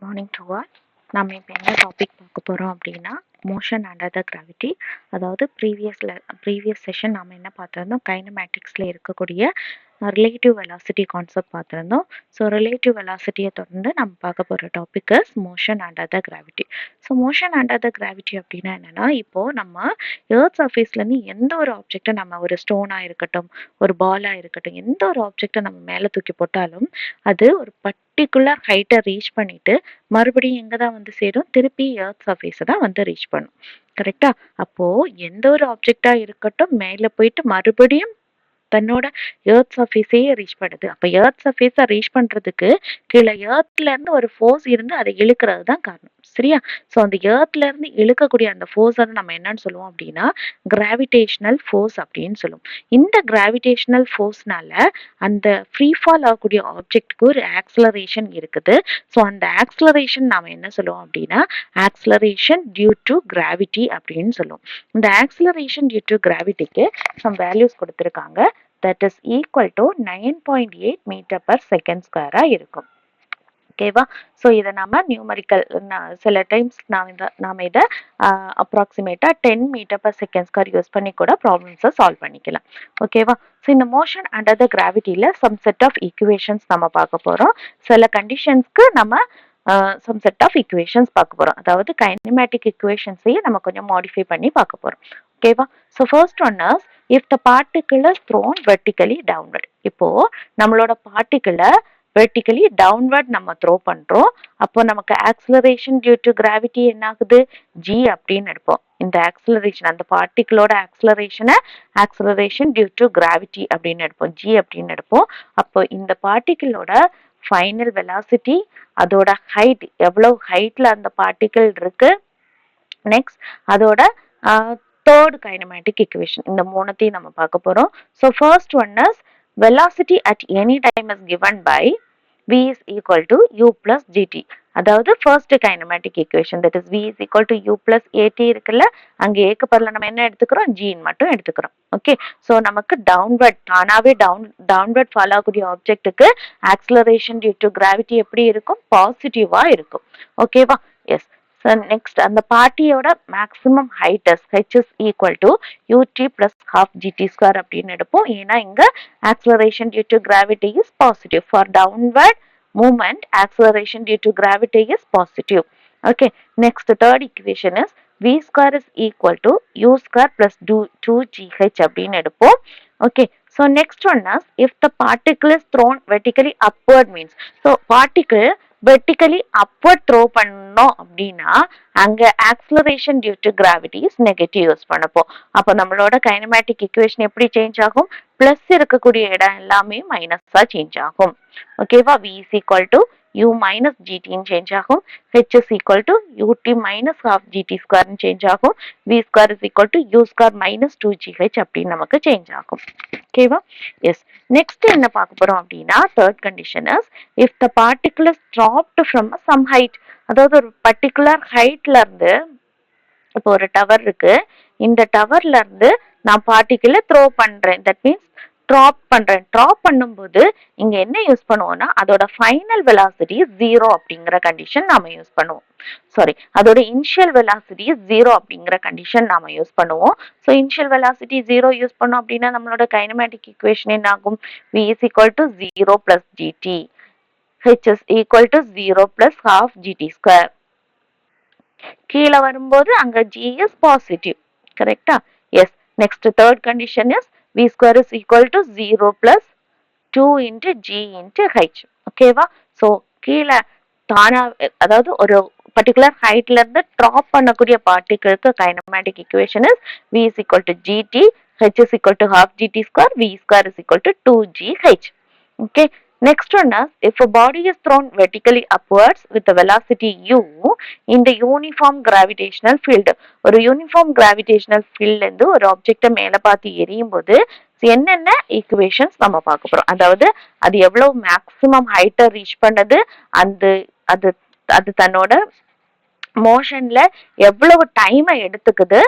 Morning to all. நம்ம இப்போ என்ன டாபிக் பார்க்க போகிறோம் அப்படின்னா மோஷன் அண்டர் த கிராவிட்டி. அதாவது ப்ரீவியஸ் செஷன் நாம் என்ன பார்த்துருந்தோம், கைனமேட்டிக்ஸில் இருக்கக்கூடிய ரிலேட்டிவ் வெலாசிட்டி கான்செப்ட் பார்த்துருந்தோம். ஸோ ரிலேட்டிவ் வெலாசிட்டியை தொடர்ந்து நம்ம பார்க்க போகிற topic is motion under the gravity. So motion under the gravity அப்படின்னா என்னென்னா, இப்போது நம்ம எர்த் சர்ஃபேஸ்லேருந்து எந்த ஒரு ஆப்ஜெக்டை நம்ம ஒரு ஸ்டோனாக இருக்கட்டும், ஒரு பாலாக இருக்கட்டும், எந்த ஒரு ஆப்ஜெக்டை நம்ம மேலே தூக்கி போட்டாலும் அது ஒரு பர்டிகுலர் ஹைட்டை ரீச் பண்ணிட்டு மறுபடியும் எங்கே தான் வந்து சேரும், திருப்பி எர்த் சர்ஃபேஸை தான் வந்து ரீச் பண்ணும். கரெக்டா? அப்போது எந்த ஒரு ஆப்ஜெக்டாக இருக்கட்டும் மேலே போயிட்டு மறுபடியும் தன்னோட எர்த் சர்ஃபேஸையே ரீச் பண்ணுது. அப்போ எர்த் சர்ஃபேஸை ரீச் பண்ணுறதுக்கு கீழே எர்த்லேருந்து ஒரு ஃபோர்ஸ் இருந்து அதை இழுக்கிறது தான் காரணம். சரியா? ஸோ அந்த எர்த்லேருந்து இழுக்கக்கூடிய அந்த ஃபோர்ஸ் வந்து நம்ம என்னன்னு சொல்லுவோம் அப்படின்னா கிராவிடேஷனல் ஃபோர்ஸ் அப்படின்னு சொல்லுவோம். இந்த கிராவிடேஷனல் ஃபோர்ஸ்னால அந்த ஃப்ரீ ஃபால் ஆகக்கூடிய ஆப்ஜெக்ட்டுக்கு ஒரு ஆக்சலரேஷன் இருக்குது. ஸோ அந்த ஆக்சலரேஷன் நாம் என்ன சொல்லுவோம் அப்படின்னா ஆக்சலரேஷன் டியூ டு கிராவிட்டி அப்படின்னு சொல்லுவோம். இந்த ஆக்சலரேஷன் டியூ டு கிராவிட்டிக்கு சம் வேல்யூஸ் கொடுத்துருக்காங்க. that is equal to 9.8 meter per second square இருக்கும். ஓகேவா? ஸோ இதை நம்ம நியூமரிக்கல் சில டைம்ஸ் நாம் இதை அப்ராக்சிமேட்டாக 10 meter per second square use பண்ணி கூட ப்ராப்ளம்ஸை சால்வ் பண்ணிக்கலாம். ஓகேவா? ஸோ இந்த மோஷன் அண்டர் த கிராவிட்டியில் சம் செட் ஆஃப் ஈக்குவேஷன்ஸ் நம்ம பார்க்க போகிறோம். சில கண்டிஷன்ஸ்க்கு நம்ம சம் செட் ஆஃப் ஈக்குவேஷன்ஸ் பார்க்க போகிறோம். அதாவது கைனமேட்டிக் ஈக்குவேஷன்ஸையே நம்ம கொஞ்சம் மாடிஃபை பண்ணி பார்க்க போகிறோம். ஓகேவா? So first one is if the particle is thrown vertically downward. இப்போ நம்மளோட பார்ட்டிகிளை வெர்டிகலி டவுன்வர்ட் நம்ம த்ரோ பண்றோம். அப்போ நமக்கு ஆக்சலரேஷன் டியூ டு கிராவிட்டி என்ன ஆகுது, ஜி அப்படின்னு எடுப்போம். இந்த ஆக்சலரேஷன் அந்த பார்ட்டிகிளோட ஆக்சலரேஷன் டியூ டு கிராவிட்டி அப்படின்னு எடுப்போம், ஜி அப்படின்னு எடுப்போம். அப்போ இந்த பார்ட்டிகிளோட ஃபைனல் வெலாசிட்டி, அதோட ஹைட், எவ்வளவு ஹைட்ல அந்த பார்ட்டிகிள் இருக்கு, நெக்ஸ்ட் அதோட தேர்ட் கைனமேட்டிக் ஈக்குவேஷன், இந்த மூணுத்தையும் நம்ம பார்க்க போறோம். So first one is velocity at any time is given by v is equal to u plus gt. அதாவது first kinematic equation, that is v is equal to u plus at இருக்குல்ல, அங்கே ஏக்கு பதிலா நம்ம என்ன எடுத்துக்கிறோம், ஜின்னு மட்டும் எடுத்துக்கிறோம். ஓகே, ஸோ நமக்கு டவுன்வர்ட், தானாவே டவுன்வர்ட் ஃபாலோ ஆகக்கூடிய ஆப்ஜெக்ட்டுக்கு ஆக்சலரேஷன் டியூ டு கிராவிட்டி எப்படி இருக்கும், பாசிட்டிவா இருக்கும். ஓகேவா? எஸ். நெக்ஸ்ட் அந்த பார்ட்டியோட maximum height h is equal to ut plus half gt square அப்படின்னு எடுப்போம். ஏன்னா இங்க acceleration due to gravity is positive. For downward movement acceleration due to gravity is positive. Okay, next third equation is v square is equal to u square plus 2gh அப்படின்னு எடுப்போம். Okay, so next one is if the particle is thrown vertically upward means, so particle vertically upward throw பண்ணோம் அப்படின்னா அங்க acceleration due to gravity is negative use பண்ணப்போம். அப்போ நம்மளோட kinematic equation எப்படி change ஆகும், பிளஸ் இருக்கக்கூடிய இடம் எல்லாமே மைனஸா சேஞ்ச் ஆகும். ஓகேவா? v is equal to u minus gt change ஆகும், h is equal to ut minus half gt square change ஆகும், v square is equal to u square minus 2gh அப்படின்னு நமக்கு சேஞ்ச் ஆகும். ஓகேவா? எஸ். நெக்ஸ்ட் என்ன பார்க்க போறோம் அப்படின்னா third condition is if the particle is dropped from some height. அதாவது ஒரு பர்டிகுலர் ஹைட்ல இருந்து, இப்போ ஒரு டவர் இருக்கு, இந்த டவர்ல இருந்து நான் பார்ட்டிகிளை த்ரோ பண்றேன், தட் மீன்ஸ் ட்ராப் பண்ணும்போது இங்க என்ன யூஸ் பண்ணுவோம்னா அதோட ஃபைனல் வெலாசிட்டி 0 அப்படிங்கிற கண்டிஷன் நாம யூஸ் பண்ணுவோம். சாரி, அதோட இனிஷியல் வெலாசிட்டி 0 அப்படிங்கிற கண்டிஷன் நாம யூஸ் பண்ணுவோம். ஸோ இனிஷியல் வெலாசிட்டி 0 யூஸ் பண்ணோம் அப்படின்னா நம்மளோட கைனமேட்டிக் ஈக்குவேஷன் என்ன ஆகும், v is equal to 0 plus gt, h is equal to 0 plus half gt square. கீழே வரும்போது அங்க g is positive. கரெக்டா? Yes. Next third condition is v square is equal to 0 plus 2 into g into h. ஓகேவா? ஸோ கீழே தானா, அதாவது ஒரு பர்டிகுலர் ஹைட்ல இருந்து ட்ராப் பண்ணக்கூடிய பார்ட்டிகளுக்கு kinematic equation is v is equal to gt, h is equal to half gt square, v square is equal to 2gh. Okay. Next one is if a body is thrown vertically upwards with the velocity u in the uniform gravitational field. ஒரு uniform gravitational ஃபீல்ட்ல இருந்து ஒரு ஆப்ஜெக்டை மேல பார்த்து எரியும் போது என்னென்ன ஈக்குவேஷன்ஸ் நம்ம பார்க்க போறோம், அதாவது அது எவ்வளவு மேக்சிமம் ஹைட்டை ரீச் பண்ணது, அது தன்னோட மோஷன்ல எவ்வளவு டைமை எடுத்துக்குது.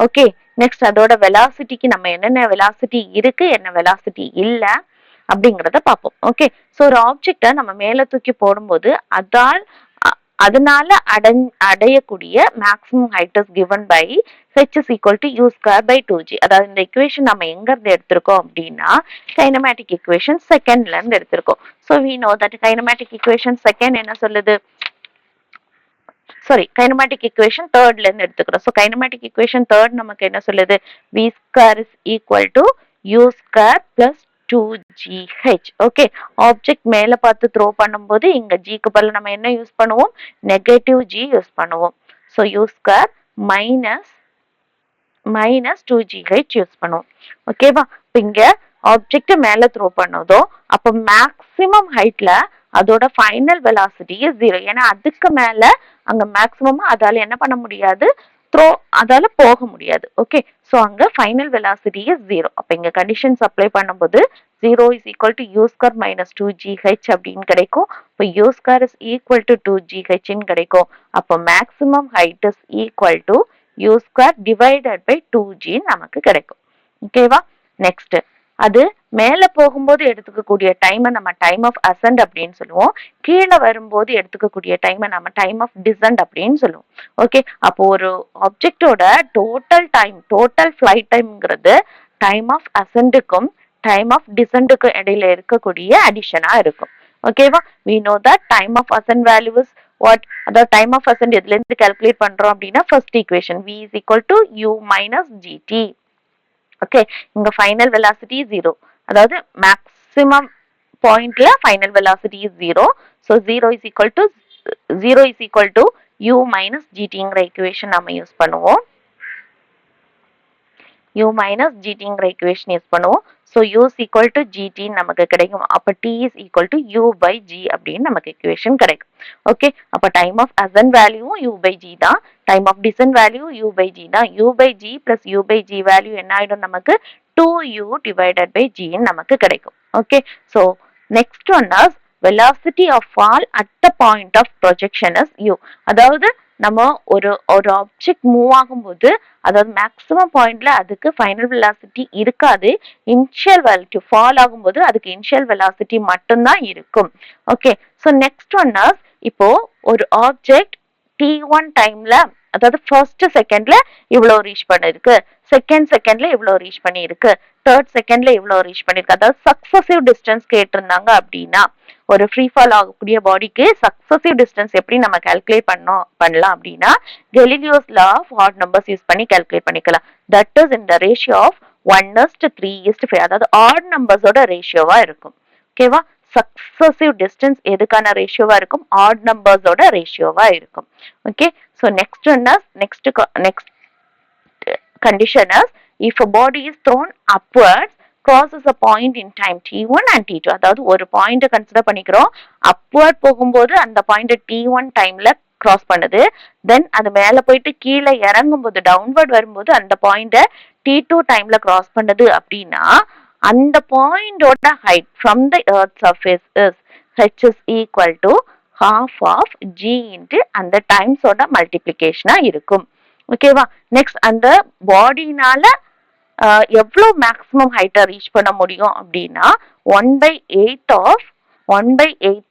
ஓகே, நெக்ஸ்ட் அதோட வெலாசிட்டிக்கு நம்ம என்னென்ன வெலாசிட்டி இருக்கு, என்ன வெலாசிட்டி இல்ல அப்படிங்கிறத பார்ப்போம். ஓகே, ஸோ ஒரு ஆப்ஜெக்டை நம்ம மேல தூக்கி போடும்போது அதால் அதனால அடையக்கூடிய maximum height is given by h is equal to u square by 2g. அதாவது இந்த equation நம்ம எங்க இருந்து எடுத்திருக்கோம் அப்படின்னா கைனமேட்டிக் equation செகண்ட்ல இருந்து எடுத்திருக்கோம். So we know that kinematic equation second என்ன சொல்லுது, சாரி கைனமேட்டிக் equation தேர்ட்ல இருந்து எடுத்துக்கிறோம். ஸோ கைனமேட்டிக் equation தேர்ட் நமக்கு என்ன சொல்லுது, v square is equal to u square plus 2gh. Okay, object மேல பார்த்து த்ரோ பண்ணும்போது இங்க ஜிக்கு பதில் நம்ம என்ன யூஸ் பண்ணுவோம், நெகட்டிவ் ஜி யூஸ் பண்ணுவோம். So u square minus 2gh use பண்ணுவோம். ஓகேவா, இப்போ இங்க ஆப்ஜெக்ட் மேல த்ரோ பண்ணதோ அப்போ மேக்சிமம் ஹைட்ல அதோட ஃபைனல் வெலாசிட்டி 0. ஏன்னா அதுக்கு மேல அங்க மேக்சிமம் அதால என்ன பண்ண முடியாது, அதால போக முடியாது. ஓகே, சோ அங்க ஃபைனல் வெலாசிட்டி 0. அப்ப இங்க கண்டிஷன்ஸ் அப்ளை பண்ணும்போது 0 is equal to u square minus 2gh அப்படின்னு கிடைக்கும். இப்போ u square is equal to 2gh ன்னு கிடைக்கும். அப்போ maximum height is equal to u square divided by 2g நமக்கு கிடைக்கும். ஓகேவா, நெக்ஸ்ட் அது மேல போகும்போது எடுத்துக்கக்கூடிய டைமை நம்ம டைம் ஆஃப் அசெண்ட் அப்படின்னு சொல்லுவோம். கீழே வரும்போது எடுத்துக்கக்கூடிய டைமை நம்ம டைம் ஆஃப் டிசெண்ட் அப்படின்னு சொல்லுவோம். ஓகே, அப்போ ஒரு ஆப்ஜெக்டோட டோட்டல் ஃபிளைட் டைம்ங்கிறது டைம் ஆஃப் அசெண்டுக்கும் டைம் ஆஃப் டிசெண்டுக்கும் இடையில இருக்கக்கூடிய அடிஷனா இருக்கும். ஓகேவா, we know that time of ascent value is what, அதாவது டைம் ஆஃப் அசெண்ட் எதுல இருந்து கால்குலேட் பண்றோம் அப்படின்னா first equation v is equal to u minus gt. Okay, இங்க ஃபைனல் வெலாசிட்டி 0, அதாவது மேக்ஸிமம் பாயிண்ட்ல final velocity 0. So 0 is equal to u minus gtங்கிற equation நம்ம யூஸ் பண்ணுவோம். u minus gtங்கிற ஈக்குவேஷன் யூஸ் பண்ணுவோம். So u is equal to gt நமக்கு கிடைக்கும். அப்ப t is equal to u by g அப்படின்னு நமக்கு ஈக்குவேஷன் கிடைக்கும். ஓகே, அப்ப time of ascent value u by g தான், time of descent value u by g தான். u by g plus u by g value என்ன ஆயிடும், நமக்கு 2u divided by g நமக்கு கிடைக்கும். Okay, so next one is velocity of fall at the point of projection is u. அதாவது நம்ம ஒரு object move ஆகும்போது, அதாவது மேக்ஸிமம் பாயிண்ட்ல அதுக்கு ஃபைனல் வெலாசிட்டி இருக்காது. இனிஷியல் வேல்யூ ஃபால் ஆகும்போது அதுக்கு இனிஷியல் வெலாசிட்டி மட்டும்தான் இருக்கும். Okay, so next one is இப்போ ஒரு ஆப்ஜெக்ட் t1 டைம்ல, அதாவது ஃபர்ஸ்ட் செகண்ட்ல இவ்வளவு ரீச் பண்ணிருக்கு, செகண்ட்ல இவ்வளவு ரீச் பண்ணிருக்கு, தேர்ட் செகண்ட்ல இவ்வளவு ரீச் பண்ணிருக்கு. அதாவது சக்சசிவ் டிஸ்டன்ஸ் கேட்டிருந்தாங்க அப்படின்னா ஒரு ஃப்ரீ ஃபால் ஆகக்கூடிய பாடிக்கு சக்சசிவ் டிஸ்டன்ஸ் எப்படி நம்ம கால்குலேட் பண்ணலாம் அப்படின்னா Galileo's law of odd numbers use பண்ணி கால்குலேட் பண்ணிக்கலாம். தட் இஸ் இந்த ரேஷியோ ஆஃப் 1:3:5, அதாவது ஆட் நம்பர்ஸோட ரேஷியோவா இருக்கும். ஓகேவா, சக்சசிவ் டிஸ்டன்ஸ் எதுக்கான ரேஷியோவா இருக்கும், ஆட் நம்பர்ஸோட ரேஷியோவா இருக்கும். Okay, so next condition is if a body is thrown upwards crosses a point in time t1 and t2. அதாவது ஒரு பாயிண்ட் கன்சிடர் பண்ணிக்கிறோம், அப்வர்ட் போகும்போது அந்த பாயிண்ட் t1 டைம்ல கிராஸ் பண்ணுது, தென் அது மேல போயிட்டு கீழே இறங்கும் போது டவுன்வர்ட் வரும்போது அந்த பாயிண்ட் t2 டைம்ல கிராஸ் பண்ணுது அப்படின்னா அந்த பாயிண்டோட height from the earth surface is h is equal to half of g into அந்த டைம்ஸோட மல்டிப்ளிகேஷனா இருக்கும். ஓகேவா, நெக்ஸ்ட் அந்த பாடினால எவ்வளவு மேக்ஸிமம் ஹைட்டை ரீச் பண்ண முடியும் அப்படின்னா 1/8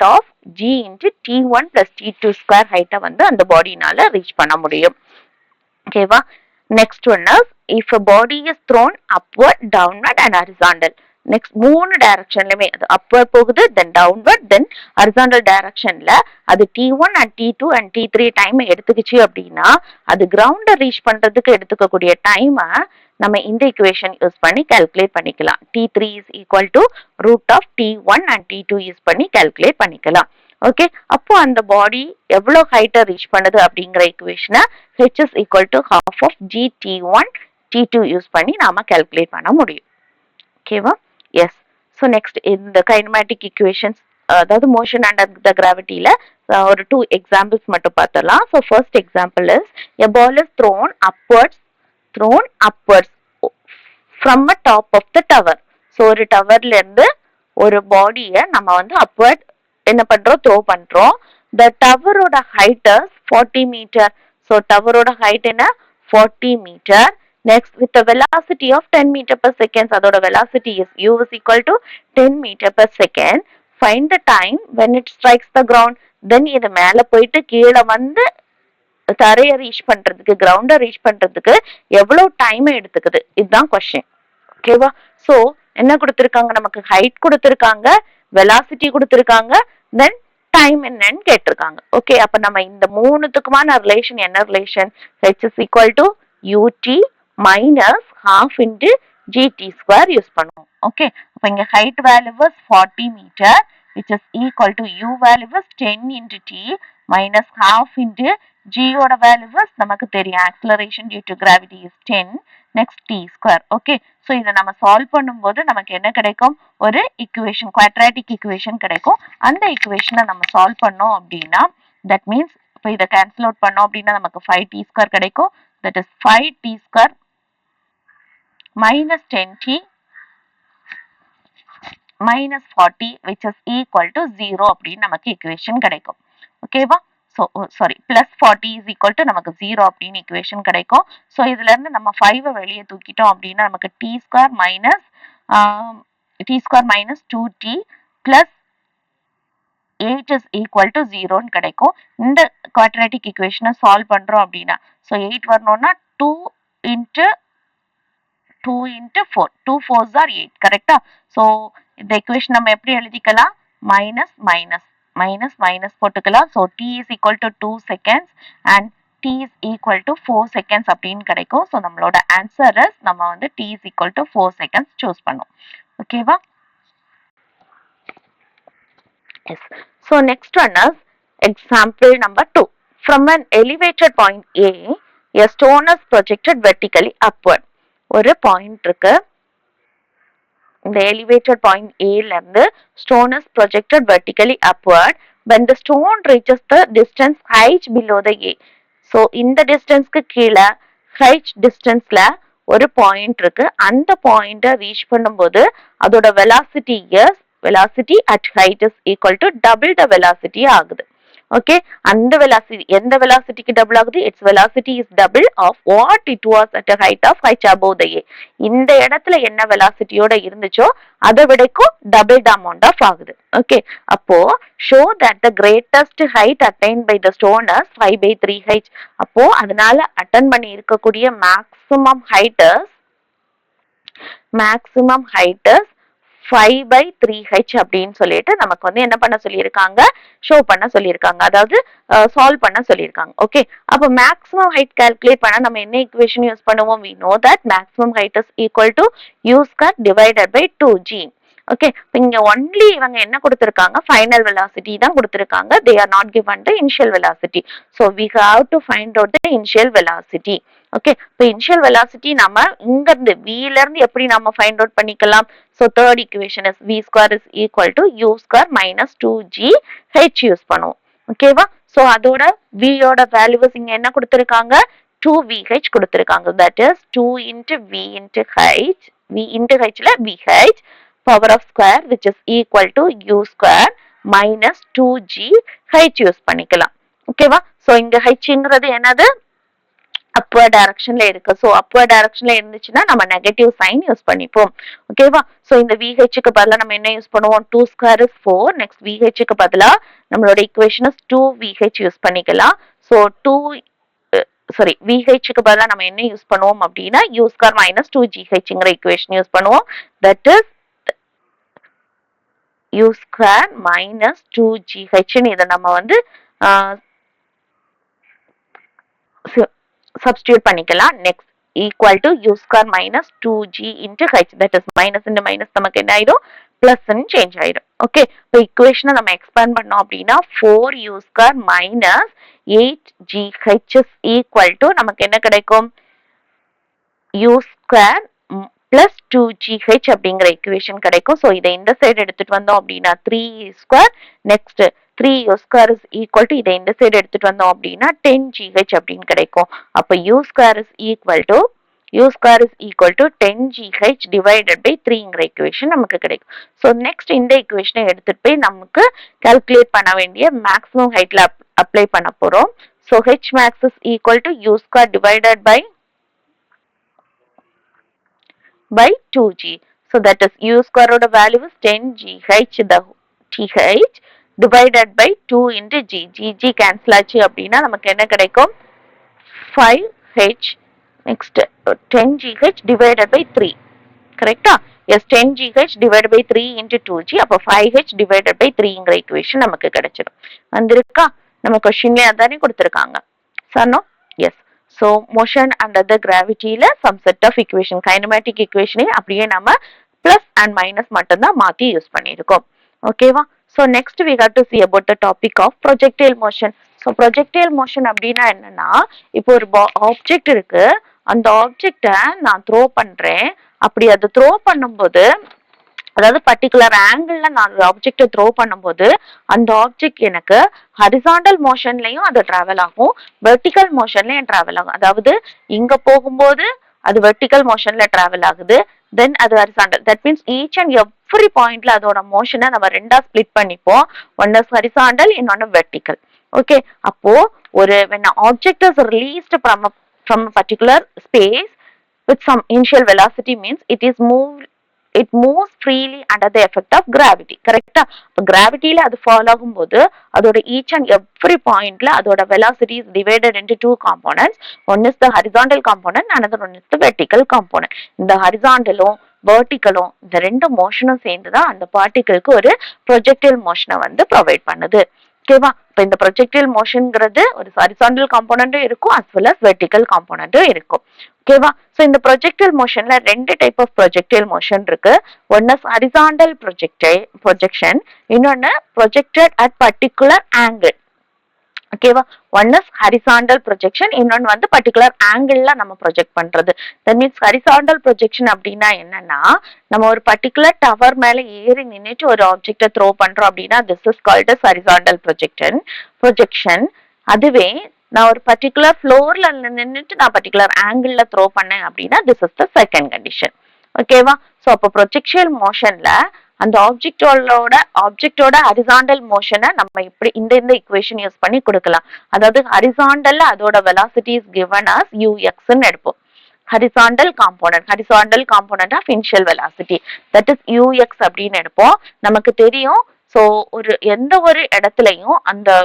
of g into t1 plus t2 square ஹைட்டை வந்து அந்த பாடினால ரீச் பண்ண முடியும். ஓகேவா, next one is if a body is thrown upward, downward and horizontal. நெக்ஸ்ட் மூணு டைரக்ஷன்லயுமே அது அப்வர்ட் போகுது, தென் டவுன்வர்ட், தென் ஹரிசாண்டல் டைரக்ஷன்ல அது t1 and t2 and t3 time எடுத்துக்கிச்சு அப்படின்னா அது கிரவுண்ட ரீச் பண்றதுக்கு எடுத்துக்கக்கூடிய டைமை நம்ம இந்த ஈக்குவேஷன் யூஸ் பண்ணி கால்குலேட் பண்ணிக்கலாம். t3 is equal to root of t1 and t2 use பண்ணி கால்குலேட் பண்ணிக்கலாம். ஓகே, அப்போ அந்த பாடி எவ்வளவு ஹைட்டை ரீச் பண்ணுது அப்படிங்கிற ஈக்குவேஷனை h is equal to half of g t1 t2 use பண்ணி நாம கால்குலேட் பண்ண முடியும். ஓகேவா, எஸ். ஸோ நெக்ஸ்ட் இந்த கைனமேட்டிக் ஈக்குவேஷன்ஸ், அதாவது மோஷன் அண்டர் த கிராவிட்டியில ஒரு 2 எக்ஸாம்பிள்ஸ் மட்டும் பார்த்தலாம். So first example is a ball is thrown upwards from a top of the tower. So ஒரு டவர்ல இருந்து ஒரு பாடியை நம்ம வந்து அப்வர்ட் என்ன பண்றோம், த்ரோ பண்றோம். த டவரோட ஹைட் இஸ் 40 மீட்டர். ஸோ டவரோட ஹைட் என்ன, 40 metre. Next, with a velocity of 10 meter per second, அதோட velocity is u is equal to 10 meter per second. Find the time when it strikes the ground. தென் இது மேல போயிட்டு கீழே வந்து தரையை ரீச் பண்றதுக்கு, கிரவுண்டை ரீச் பண்றதுக்கு எவ்வளவு டைம் எடுத்துக்குது, இதுதான் கொஸ்டின். ஓகேவா? சோ என்ன கொடுத்திருக்காங்க, நமக்கு ஹைட் கொடுத்திருக்காங்க, வெலாசிட்டி கொடுத்திருக்காங்க, தென் டைம் என்னன்னு கேட்டிருக்காங்க. ஓகே, அப்ப நம்ம இந்த மூணுத்துக்குமான ரிலேஷன் என்ன relation? h is equal to ut minus half into gt square யூஸ் பண்ணுவோம். ஓகே, அப்ப இங்க height value was 40 meter which is equal to u value was 10 into t minus half into g ஓட value was நமக்கு தெரியும், acceleration due to gravity is 10 next t square. Okay, so இதை நம்ம solve பண்ணும்போது நமக்கு என்ன கிடைக்கும், ஒரு இக்குவேஷன், குவாட்ராட்டிக் இக்குவேஷன் கிடைக்கும். அந்த இக்குவேஷனை நம்ம சால்வ் பண்ணோம் அப்படின்னா தட் மீன்ஸ் இப்போ இதை கேன்சல் அவுட் பண்ணோம் அப்படின்னா நமக்கு 5t ஸ்கொயர் கிடைக்கும். That is 5t square minus 10t minus 40 which is equal to 0 அப்படின்னு நமக்கு இக்குவேஷன் கிடைக்கும். ஓகேவா? So sorry, plus 40 is equal to நமக்கு 0 அப்படின்னு இக்குவேஷன் கிடைக்கும். ஸோ இதுல இருந்து நம்ம 5 வெளியே தூக்கிட்டோம் அப்படின்னா நமக்கு t square minus 2t plus 8 is equal to 0ன்னு கிடைக்கும். இந்த குவாட்ராட்டிக் இக்குவேஷனை சால்வ் பண்றோம் அப்படின்னா ஸோ 8 வரணும்னா 2 into 4 2 4s are 8, கரெக்டா? ஸோ இந்த இக்குவேஷன் நம்ம எப்படி எழுதிக்கலாம், மைனஸ் மைனஸ் மைனஸ் மைனஸ் போட்டுக்கலாம். So t is equal to 2 seconds and t is equal to 4 seconds அப்படின்னு கிடைக்கும். ஸோ நம்மளோட ஆன்சர் நம்ம வந்து t is equal to 4 seconds choose பண்ணோம். ஓகேவா? Yes. So next one is example number 2. From an elevated point A, a stone is projected vertically upward. ஒரு point இருக்கு, இந்த elevated point A ல இருந்து stone is projected vertically upward when the stone reaches the distance h below the A. So இந்த டிஸ்டன்ஸ்க்கு கீழே h டிஸ்டன்ஸ்ல ஒரு point இருக்கு. அந்த பாயிண்ட ரீச் பண்ணும்போது அதோட velocity at height is equal to double the velocity ஆகுது. ஓகே, அந்த வெலாசிட்டி எந்த வெலாசிட்டிக்கு டபுள் ஆகுது? It's velocity is double of what it was at height of h above the A. இந்த இடத்துல என்ன வெலாசிட்டியோட இருந்துச்சோ அதை விடைக்கும் டபுள் த அமௌண்ட் ஆஃப் ஆகுது. ஓகே, அப்போ show that the greatest height attained by the stone is 5/3h. அப்போ அதனால அட்டன் பண்ணி இருக்கக்கூடிய மேக்ஸிமம் ஹைட் இஸ் 5/3h அப்படின்னு சொல்லிட்டு நமக்கு வந்து என்ன பண்ண சொல்லியிருக்காங்க, ஷோ பண்ண சொல்லியிருக்காங்க, அதாவது சால்வ் பண்ண சொல்லியிருக்காங்க. ஓகே, அப்போ மேக்ஸிமம் ஹைட் கால்குலேட் பண்ண நம்ம என்ன ஈக்குவேஷன் யூஸ் பண்ணுவோம்? we know that maximum height is equal to u square divided by 2g. Okay, இங்க ஒன்லி இவங்க என்ன கொடுத்திருக்காங்க, ஃபைனல் வெலாசிட்டி தான் கொடுத்திருக்காங்க. they are not given the initial velocity, so we have to find out the initial velocity. Okay, இப்போ initial velocity நம்ம இங்க இருந்து v ல இருந்து எப்படி நம்ம ஃபைண்ட் அவுட் பண்ணிக்கலாம்? So third equation is v square is equal to u square minus 2gh use பண்ணுவோம். ஓகேவா? ஸோ அதோட v யோட வேல்யூஸ் இங்க என்ன கொடுத்திருக்காங்க, 2vh கொடுத்திருக்காங்க. That is 2 into v into h, v into h ல vh power of square which is equal to u square minus 2gh use பண்ணிக்கலாம். ஓகேவா? ஸோ இங்க hங்கிறது என்னது, upward directionல இருக்கு. ஸோ upward directionல இருந்துச்சுன்னா நம்ம நெகட்டிவ் சைன் யூஸ் பண்ணிப்போம். ஓகேவா? ஸோ இந்த VHக்கு பதிலாக நம்ம என்ன யூஸ் பண்ணுவோம், 2 square is 4. நெக்ஸ்ட் VHக்கு பதிலாக நம்மளோட ஈக்குவேஷன் 2VH யூஸ் பண்ணிக்கலாம். ஸோ VHக்கு பதிலாக நம்ம என்ன யூஸ் பண்ணுவோம் அப்படின்னா u square minus 2GHங்கிற ஈக்குவேஷன் யூஸ் பண்ணுவோம். That is u square minus 2GH. இதை நம்ம வந்து substitute பண்ணிக்கலாம். next equal to u square minus 2g into h, that is minus into minus நமக்கு என்ன ஆயிடும், plus ன்னு சேஞ்ச் ஆயிடும். ஓகே, இப்போ ஈக்குவேஷனை நம்ம எக்ஸ்பேண்ட் பண்ணோம் அப்படின்னா 4u square minus 8gh is equal to நமக்கு என்ன கிடைக்கும், u square plus 2gh அப்படிங்கிற ஈக்குவேஷன் கிடைக்கும். ஸோ இதை இந்த சைடு எடுத்துட்டு வந்தோம் அப்படின்னா 3u square, next 3u square is equal to இதை இந்த சைடு எடுத்துட்டு வந்தோம் அப்படின்னா 10gh அப்படின்னு கிடைக்கும். அப்போ u square is equal to 10gh divided by 3ங்கிற ஈக்குவேஷன் நமக்கு கிடைக்கும். ஸோ நெக்ஸ்ட் இந்த ஈக்குவேஷனை எடுத்துட்டு போய் நமக்கு கால்குலேட் பண்ண வேண்டிய மேக்ஸிமம் ஹைட்ல அப்ளை பண்ண போறோம். So h max is equal to u square divided by 2g. So that is u square oda value is 10gh, the th divided by 2 into g. g cancel ஆச்சு அப்படின்னா நமக்கு என்ன கிடைக்கும்? 5h next 10gh divided by 3. கரெக்டா? yes, 10gh divided by 3 into 2g. அப்போ 5h divided by 3ங்கிற equation நமக்கு கிடைச்சிடும். வந்திருக்கா? நம்ம கொஸ்டின்ல அதானே கொடுத்திருக்காங்க. சனோ? Yes. So motion under the கிராவிட்டியில some set of equation, kinematic இக்குவேஷனை அப்படியே நம்ம பிளஸ் அண்ட் மைனஸ் மட்டும்தான் மாத்தி யூஸ் பண்ணியிருக்கோம். ஓகேவா? So next we have to see about the topic of projectile motion. ஸோ projectile motion அப்படின்னா என்னன்னா, இப்போ ஒரு ஆப்ஜெக்ட் இருக்கு, அந்த ஆப்ஜெக்டை நான் த்ரோ பண்றேன். அப்படி அது த்ரோ பண்ணும்போது, அதாவது பர்டிகுலர் ஆங்கிள் நான் ஆப்ஜெக்டை த்ரோ பண்ணும்போது அந்த ஆப்ஜெக்ட் எனக்கு ஹரிசாண்டல் மோஷன்லயும் அது டிராவல் ஆகும், வெர்டிக்கல் மோஷன்லயும் டிராவல் ஆகும். அதாவது இங்க போகும்போது அது வெர்டிக்கல் மோஷன்ல டிராவல் ஆகுது, தென் அது horizontal. That means each and every பாயிண்ட்ல அதோட மோஷனை நம்ம ரெண்டா ஸ்பிளிட் பண்ணிப்போம். ஒன்னு ஹரிசாண்டல், இன்னொன்னு வெர்டிக்கல். ஓகே, அப்போ ஒரு when an object is released from a particular space with some initial velocity means it moves freely under the effect of gravity. கரெக்டா? இப்போ கிராவிட்டியில அது ஃபாலோ ஆகும்போது அதோட ஈச் அண்ட் எவ்ரி பாயிண்ட்ல அதோட velocity is divided into two components. One is the horizontal component, another one is the vertical component. இந்த ஹரிசாண்டலும் வெர்டிக்கலும் இந்த ரெண்டு மோஷனும் சேர்ந்துதான் அந்த பார்ட்டிகிளுக்கு ஒரு ப்ரொஜெக்டைல் மோஷனை வந்து ப்ரொவைட் பண்ணுது. ஓகேவா? இப்போ இந்த ப்ரொஜெக்டைல் மோஷன்ங்கிறது ஒரு ஹரிசாண்டல் காம்போனன்ட்டும் இருக்கும், as well as வெர்டிக்கல் காம்போனன்ட்டும் இருக்கும். ஓகேவா? ஸோ இந்த ப்ரொஜெக்டைல் மோஷன்ல ரெண்டு டைப் ஆஃப் ப்ரொஜெக்டைல் மோஷன் இருக்கு. ஒன்னு ஹரிசாண்டல் ப்ரொஜெக்ஷன், இன்னொன்னு ப்ரொஜெக்டட் அட் பர்டிகுலர் ஆங்கிள். ஓகேவா? ஒன் இஸ் ஹரிசாண்டல் ப்ரொஜெக்ஷன், இன்னொன்னு வந்து பர்டிகுலர் ஆங்கிள்ல நம்ம ப்ரொஜெக்ட் பண்றது. தட் மீன்ஸ் ஹரிசாண்டல் ப்ரொஜெக்ஷன் அப்படின்னா என்னன்னா, நம்ம ஒரு பர்டிகுலர் டவர் மேல ஏறி நின்றுட்டு ஒரு ஆப்ஜெக்டை த்ரோ பண்றோம் அப்படின்னா this is called as horizontal projection. அதுவே நான் ஒரு பர்டிகுலர் ஃப்ளோர்ல நின்றுட்டு நான் பர்டிகுலர் ஆங்கிள் த்ரோ பண்ணேன் அப்படின்னா this is the second condition. ஓகேவா? ஸோ அப்போ ப்ரொஜெக்ஷன் மோஷன்ல அந்த ஆப்ஜெக்டோட ஹரிசாண்டல் மோஷனை நம்ம இப்படி இந்த இக்குவேஷன் யூஸ் பண்ணி கொடுக்கலாம். அதாவது ஹரிசாண்டல்ல அதோட velocity is given as ux ன்னு எடுப்போம். Horizontal component of initial velocity, that is ux அப்படின்னு எடுப்போம். நமக்கு தெரியும். ஸோ எந்த ஒரு இடத்துலையும் அந்த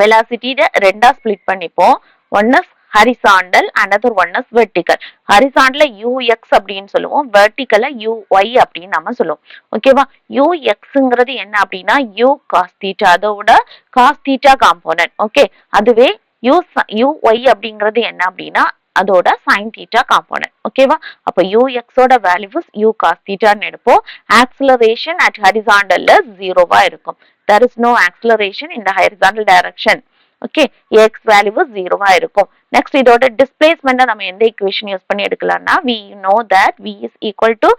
வெலாசிட்டியை ரெண்டா ஸ்பிளிட் பண்ணிப்போம். One is horizontal, another one is vertical. ஹரிசாண்டல்ல ux அப்படின்னு சொல்லுவோம், வெர்டிக்கல்ல uy அப்படின்னு நம்ம சொல்லுவோம். ஓகேவா? uxங்கிறது என்ன அப்படின்னா u cos theta, அதோட cos theta காம்போனன்ட். ஓகே, அதுவே uy அப்படிங்கிறது என்ன அப்படின்னா அதோட sin theta காம்போனன்ட். ஓகேவா? அப்ப ux ஓட வேல்யூஸ் u cos theta ன்னு எடுப்போம். ஆக்சிலரேஷன் அட் ஹரிசாண்டல்ல 0வா இருக்கும். There is no acceleration in the horizontal direction. ஓகே, x வேல்யூ 0வா இருக்கும். நெக்ஸ்ட் இதோட டிஸ்பிளேஸ்மெண்ட் நம்ம எந்த ஈக்குவேஷன் யூஸ் பண்ணி எடுக்கலாம்னா we know that v is equal to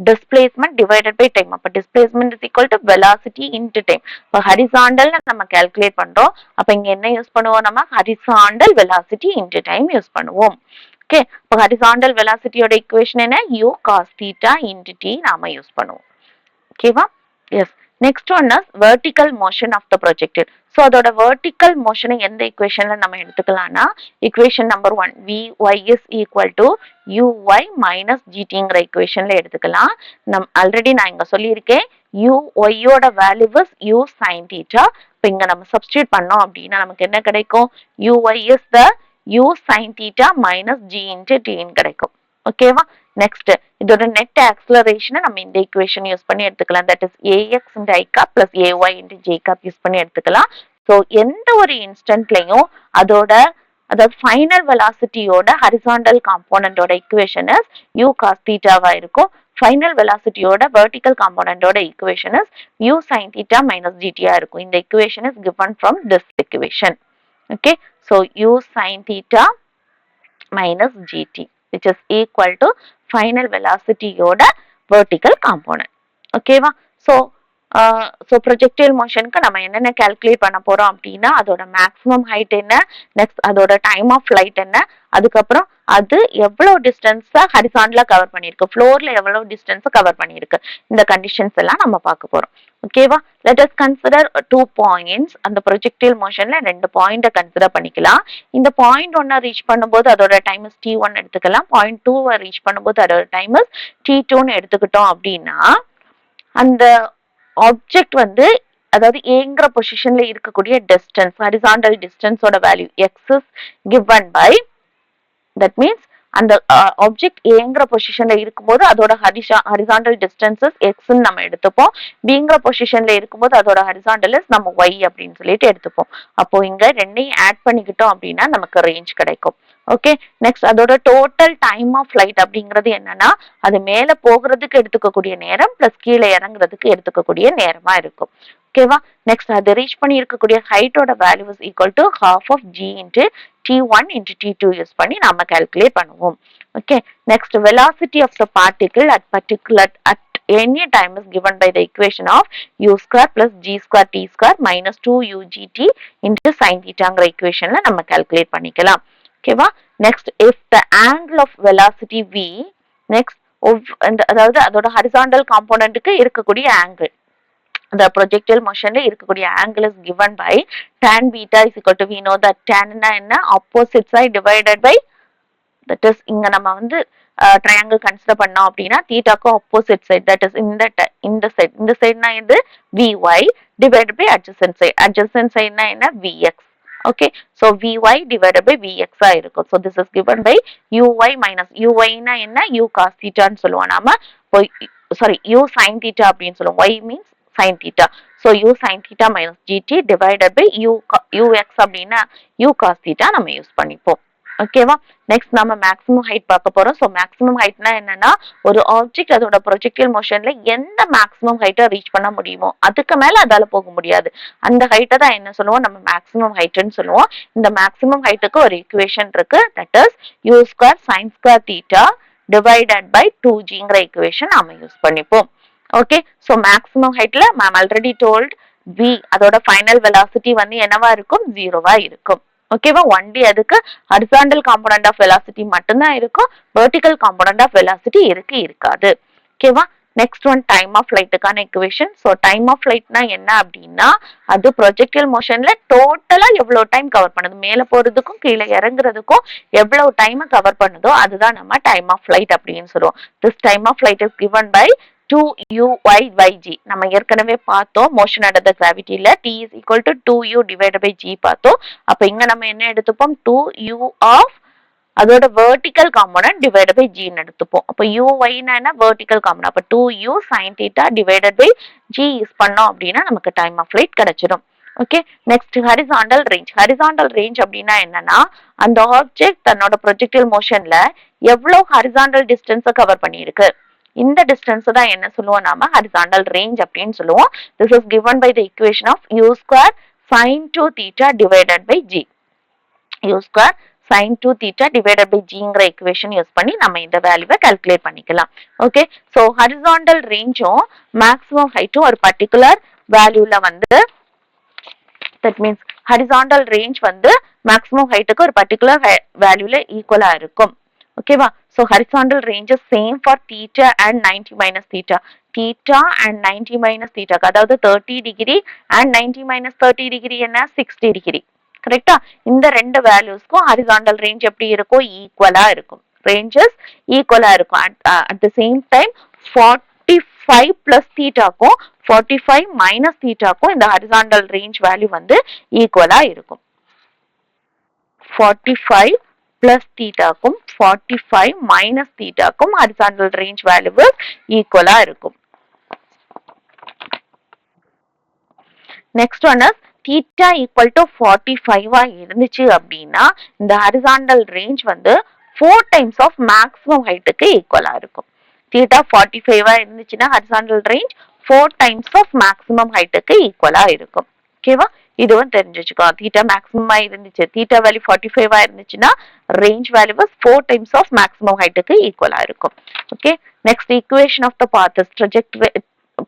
displacement divided by time. அப்ப displacement is equal to velocity into time. இப்போ ஹரிசாண்டல் நம்ம கால்குலேட் பண்றோம். அப்ப இங்க என்ன யூஸ் பண்ணுவோம்? நம்ம horizontal velocity into time use பண்ணுவோம். ஓகே, இப்போ ஹரிசாண்டல் வெலாசிட்டியோட ஈக்குவேஷன் என்ன? u cos theta into t நாம யூஸ் பண்ணுவோம். ஓகேவா? Yes. Next one is vertical motion of the projectile. So அதோட வெர்டிக்கல் மோஷனை எந்த இக்குவேஷன்ல நம்ம எடுத்துக்கலாம்னா equation number 1 vy is equal to uy minus gtங்கிற இக்குவேஷன்ல எடுத்துக்கலாம். ஆல்ரெடி நான் இங்க சொல்லியிருக்கேன் uy யோட value is u sin theta. இப்போ இங்க நம்ம சப்ஸ்டிட்யூட் பண்ணோம் அப்படின்னா நமக்கு என்ன கிடைக்கும்? uy is the u sin theta minus g into t கிடைக்கும். ஓகேவா? நெக்ஸ்ட் இதோட நெட் ஆக்சிலரேஷனை நம்ம இந்த ஈக்குவேஷன் யூஸ் பண்ணி எடுத்துக்கலாம். That is ax into i cap plus ay into j cap use பண்ணி எடுத்துக்கலாம். ஸோ எந்த ஒரு இன்ஸ்டன்ட்லையும் அதாவது ஃபைனல் வெலாசிட்டியோட ஹரிசாண்டல் காம்போனன்டோட ஈக்குவேஷன் இஸ் u cos theta-வா இருக்கும். ஃபைனல் வெலாசிட்டியோட வெர்டிக்கல் காம்போனன்டோட equation is u sin theta minus gt-ஆ இருக்கும். இந்த equation is given from this equation. Okay, so u sin theta minus gt which is equal to final velocity யோட vertical component. ஓகேவா? So projectile மோஷனுக்கு நம்ம என்னென்ன calculate பண்ண போறோம் அப்படின்னா அதோட மேக்ஸிமம் ஹைட் என்ன, நெக்ஸ்ட் அதோட டைம் ஆஃப் ஃபிளைட் என்ன, அதுக்கப்புறம் அது எவ்வளவு டிஸ்டன்ஸை ஹரிசாண்டலா கவர் பண்ணிருக்கு, ஃப்ளோர்ல எவ்வளவு டிஸ்டன்ஸை கவர் பண்ணிருக்கு, இந்த கண்டிஷன்ஸ் எல்லாம் நம்ம பார்க்க போறோம். ஓகேவா? Let us consider 2 points. அந்த ப்ரொஜெக்டைல் மோஷன்ல 2 பாயிண்ட்டை கன்சிடர் பண்ணிக்கலாம். இந்த பாயிண்ட் 1 ரீச் பண்ணும்போது அதோட டைம் இஸ் t1 எடுத்துக்கலாம். பாயிண்ட் 2 ரீச் பண்ணும்போது அதோட டைம் இஸ் t2 எடுத்துக்கிட்டோம் அப்படின்னா அந்த ஆப்ஜெக்ட் வந்து அதாவது ஏங்கிற பொசிஷன்ல இருக்கக்கூடிய டிஸ்டன்ஸ் ஹரிசாண்டல் டிஸ்டன்ஸோட value x is given by that means அந்த ஆப்ஜெக்ட் ஏங்கிற பொசிஷன்ல இருக்கும்போது அதோட ஹரிசாண்டல் டிஸ்டன்சஸ் எக்ஸ்ன்னு நம்ம எடுத்துப்போம். பிங்கிற பொசிஷன்ல இருக்கும்போது அதோட ஹரிசாண்டல் நம்ம ஒய் அப்படின்னு சொல்லிட்டு எடுத்துப்போம். அப்போ இங்க ரெண்டையும் ஆட் பண்ணிக்கிட்டோம் அப்படின்னா நமக்கு ரேஞ்ச் கிடைக்கும். ஓகே, நெக்ஸ்ட் அதோட டோட்டல் டைம் ஆஃப் ஃபிளைட் அப்படிங்கிறது என்னன்னா அது மேல போகிறதுக்கு எடுத்துக்கக்கூடிய நேரம் பிளஸ் கீழே இறங்குறதுக்கு எடுத்துக்கக்கூடிய நேரமா இருக்கும். ஓகேவா, நெக்ஸ்ட் அது ரீச் பண்ணி இருக்கக்கூடிய ஹைட்டோட value is equal to half of g into t1 into t2 use பண்ணி நாம கால்குலேட் பண்ணுவோம். Okay, next velocity of the particle at any time is given by the equation of u square plus g square t square minus 2ugt into sin thetaங்கிற equationல நம்ம calculate பண்ணிக்கலாம். ஓகேவா, next if the angle of velocity v next அதாவது அதோட horizontal காம்போனன்ட்க்கு இருக்கக்கூடிய angle the projectile motionல இருக்கக்கூடிய angle is given by tan beta is equal to we know that tan என்ன opposite side divided by that is இங்க நம்ம வந்து triangle consider பண்ணோம் அப்படின்னா தீட்டாக்கு opposite side that is இந்த சைடுனா இது vy divided by adjacent side னா என்ன vx. okay, so vy divided by vx ஆ இருக்கும். so this is given by uy minus uy னா என்ன u cos theta ன்னு சொல்லுவோம் நாம, sorry u sin theta அப்படின்னு சொல்லுவோம். y means sin theta. so u sin theta minus gt divided by ux அப்படின்னா u cos theta நம்ம use பண்ணிப்போம். ஓகேவா, நெக்ஸ்ட் நம்ம மேக்ஸிமம் ஹைட் பார்க்க போறோம். ஸோ மேக்ஸிமம் ஹைட்னா என்னன்னா ஒரு ஆப்ஜெக்ட் அதோட ப்ரொஜெக்டைல் மோஷன்ல எந்த மேக்ஸிமம் ஹைட்டை ரீச் பண்ண முடியுமோ அதுக்கு மேல அதால போக முடியாது. அந்த ஹைட்டை தான் என்ன சொல்லுவோம், நம்ம மேக்ஸிமம் ஹைட்னு சொல்லுவோம். இந்த மேக்ஸிமம் ஹைட்டுக்கு ஒரு ஈக்குவேஷன் இருக்கு, that is u square sin square theta divided by 2gங்கிற ஈக்குவேஷன் நாம யூஸ் பண்ணிப்போம். ஓகே, ஸோ மேக்ஸிமம் ஹைட்ல மேம் ஆல்ரெடி டோல்ட் v அதோட ஃபைனல் வெலாசிட்டி வந்து என்னவா இருக்கும், ஜீரோவா இருக்கும். ஓகேவா, ஒன்லி அதுக்கு ஹரிசாண்டல் காம்போனன்ட் ஆஃப் வெலாசிட்டி மட்டும்தான் இருக்கும், வெர்டிகல் காம்போனன்ட் ஆஃப் வெலாசிட்டி இருக்காது. ஓகேவா, நெக்ஸ்ட் ஒன் டைம் ஆஃப் ஃபிளைட்டுக்கான ஈக்குவேஷன். ஸோ டைம் ஆஃப் ஃபிளைட்னா என்ன அப்படின்னா அது ப்ரொஜெக்டைல் மோஷன்ல டோட்டலா எவ்வளவு டைம் கவர் பண்ணுது, மேல போறதுக்கும் கீழே இறங்குறதுக்கும் எவ்வளவு டைம் கவர் பண்ணுதோ அதுதான் நம்ம டைம் ஆஃப் ஃபிளைட் அப்படின்னு சொல்லுவோம். This time of flight is given by 2uy by g. நம்ம ஏற்கனவே பார்த்தோம் மோஷன் அண்டர் த கிராவிட்டில t is equal to 2u divided by g பார்த்தோம். அப்ப இங்க நம்ம என்ன எடுத்துப்போம், 2u of அதோட vertical component divided by g ன்னு எடுத்துப்போம். அப்ப uy னா vertical component, அப்ப 2u sin theta divided by g use பண்ணோம் அப்படின்னா நமக்கு டைம் ஆஃப் ஃபிளைட் கிடைச்சிடும். Okay, next horizontal range. Horizontal range அப்படின்னா என்னன்னா அந்த ஆப்ஜெக்ட் தன்னோட ப்ரொஜெக்டைல் மோஷன்ல எவ்வளவு ஹரிசாண்டல் டிஸ்டன்ஸை கவர் பண்ணியிருக்கு, இந்த டிஸ்டன்ஸ் தான் என்ன சொல்லுவோம் நாம ஹரிசாண்டல் ரேஞ்ச் அப்படின்னு சொல்லுவோம். this is given by the equation of u square sin 2 theta divided by g. u square sin 2 theta divided by gங்கிற equation use பண்ணி நம்ம இந்த வேல்யூவை கால்குலேட் பண்ணிக்கலாம். ஓகே, ஸோ ஹரிசாண்டல் ரேஞ்சும் மேக்ஸிமம் ஹைட்டும் ஒரு பர்டிகுலர் வேல்யூல வந்து தட் மீன்ஸ் ஹரிசாண்டல் ரேஞ்ச் வந்து maximum ஹைட்டுக்கு ஒரு பர்டிகுலர் வேல்யூல ஈக்குவலா இருக்கும். ஓகேவா, so horizontal range is same for theta and 90 minus theta. theta and 90 minus theta அதாவது 30 டிகிரி and 90 minus 30 டிகிரி என்ன 60 டிகிரி. கரெக்டா, இந்த ரெண்டு வேல்யூஸ்க்கும் ஹரிசாண்டல் ரேஞ்ச் எப்படி இருக்கும், ஈக்குவலா இருக்கும். ரேஞ்சஸ் ஈக்குவலா இருக்கும். at the same time 45 plus thetaக்கும் 45 minus thetaக்கும் இந்த ஹரிசாண்டல் ரேஞ்ச் வேல்யூ வந்து ஈக்குவலா இருக்கும். 45 plus thetaக்கும் 45 minus thetaக்கும் horizontal range value equal இருக்கும். next one is theta equal to 45 இருந்துச்சு அப்படின்னா இந்த horizontal range வந்து 4 times of maximum height க்கு equal இருக்கும். theta 45 இருந்துச்சுன்னா horizontal range 4 times of maximum height க்கு equal இருக்கும். ஓகேவா, இதுவும் தெரிஞ்சு வச்சுக்கோ. தீட்டா மேக்ஸிமம் இருந்துச்சு, தீட்டா வேல்யூ 45 இருந்துச்சுன்னா range value 4 times of maximum ஹைட்டுக்கு ஈக்குவலா இருக்கும். Okay, next equation of the path is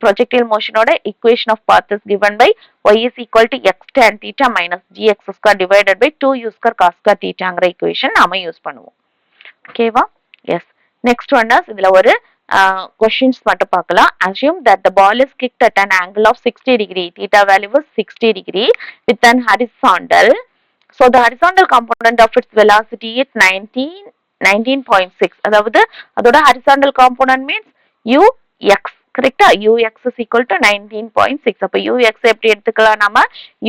projectile மோஷனோட equation of path is given by y is equal to x tan theta minus gx square divided by 2u square cos square thetaங்கிற equation நாம use பண்ணுவோம். ஓகேவா, yes. Next one இதுல ஒரு questions மட்டும் பார்க்கலாம். assume that the ball is kicked at an angle of 60 degree, theta value is 60 degree with an horizontal. so the horizontal component of its velocity is 19.6. அதாவது அதோட horizontal component means ux. கரெக்டா? ux is equal to 19.6. அப்ப ux எப்படி எடுத்துக்கலாம் நாம?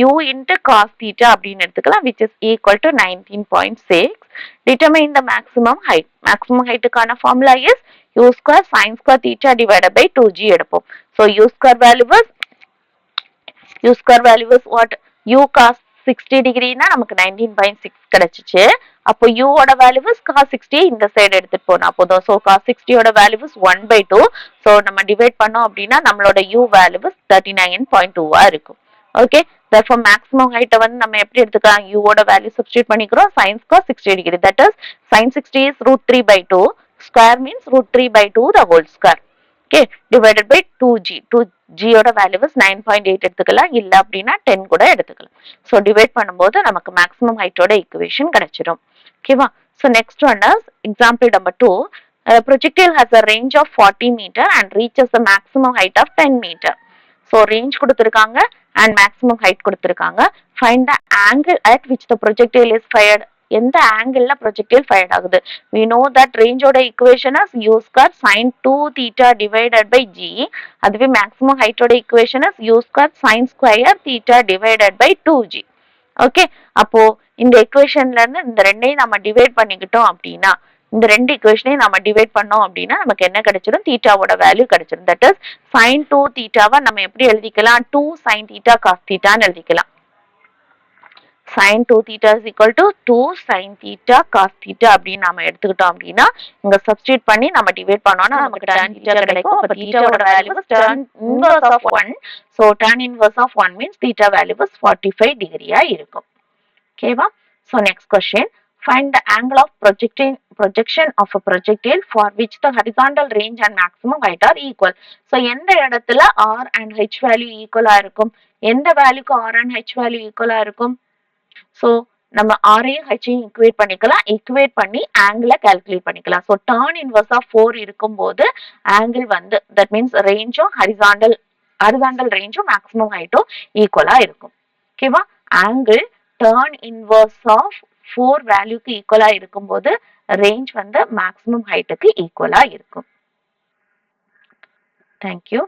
u into cos theta அப்படின்னு எடுத்துக்கலாம், which is equal to 19.6. Determine the maximum height. Maximum heightக்கான formula is u square sin square theta divided by 2g எடுப்போம். So u square value is what? u cos 60 degree னா நமக்கு 19.6 கிடைச்சிச்சு. அப்போ u ஓட value is cos 60 இந்த side எடுத்துட்டு போனா போதும். ஸோ cos 60 ஓட வேல்யூ இஸ் 1/2. ஸோ நம்ம டிவைட் பண்ணோம் அப்படின்னா நம்மளோட u வேல்யூ இஸ் 39.2 இருக்கும். ஓகே, therefore maximum height வந்து நம்ம எப்படி எடுத்துக்கலாம்? u ஓட வேல்யூ சப்ஸ்டிட்யூட் பண்ணிக்கிறோம். sin cos 60 degree, that is sin 60 is √3/2. square means √3/2 the whole square. Okay, divided by 2g. 2g ஓட வேல்யூ இஸ் 9.8 எடுத்துக்கலாம், இல்ல அப்படின்னா 10 கூட எடுத்துக்கலாம். ஸோ டிவைட் பண்ணும்போது நமக்கு மேக்ஸிமம் ஹைட்டோட ஈக்குவேஷன் கிடைச்சிடும். ஓகேவா? So next one is example number 2. Projectile has a range of 40 meter and reaches the maximum height of 10 meter. So range கொடுத்துருக்காங்க அண்ட் மேக்ஸிமம் ஹைட் கொடுத்துருக்காங்க. Find the angle at which the projectile is fired. எந்த angle projectile fired ஆகுது? we know that range ஓட equation is u square sin 2 theta divided by g. அதுவே maximum ஹைட்டோட equation is u square sin square theta divided by 2g. Okay, அப்போ இந்த equationல இருந்து இந்த ரெண்டையும் நம்ம டிவைட் பண்ணிக்கிட்டோம் அப்படின்னா, இந்த ரெண்டு equationையும் நம்ம டிவைட் பண்ணோம் அப்படின்னா நமக்கு என்ன கிடைச்சிடும்? தீட்டாவோட வேல்யூ கிடைச்சிடும். தட் இஸ் sin 2 தீட்டாவை நம்ம எப்படி எழுதிக்கலாம்? 2 sin theta cos theta ன்னு எழுதிக்கலாம். sin 2 theta is equal to 2 sin theta cos theta அப்படின்னு நாம எடுத்துக்கிட்டோம் அப்படின்னா இங்க சப்ஸ்டிட்யூட் பண்ணி நம்ம டிவைட் பண்ணோம்னா நமக்கு tan theta கிடைக்கும். அப்ப thetaவோட value is tan inverse of 1. so tan inverse of 1 means theta value is 45 டிகிரியா இருக்கும். ஓகேவா? so next question, find the angle of projection of a projectile for which the horizontal range and maximum height are equal. so எந்த இடத்துல r and h value ஈக்குவலா இருக்கும்? எந்த வேல்யூக்கு r and h value ஈக்குவலா இருக்கும்? So நம்ம ஆரையும் ஹெச்சையும் equate பண்ணிக்கலாம், equate பண்ணி ஆங்கிளை கால்குலேட் பண்ணிக்கலாம். ஸோ tan இன்வர்ஸ் ஆஃப் 4 இருக்கும்போது ஆங்கிள் வந்து தட் மீன்ஸ் ரேஞ்சும் ஹரிசாண்டல் ரேஞ்சும் மேக்ஸிமம் ஹைட்டும் ஈக்குவலா இருக்கும். ஓகேவா? ஆங்கிள் tan இன்வர்ஸ் ஆஃப் 4 வேல்யூக்கு ஈக்குவலா இருக்கும்போது ரேஞ்ச் வந்து மேக்ஸிமம் ஹைட்டுக்கு ஈக்குவலா இருக்கும். தேங்க்யூ.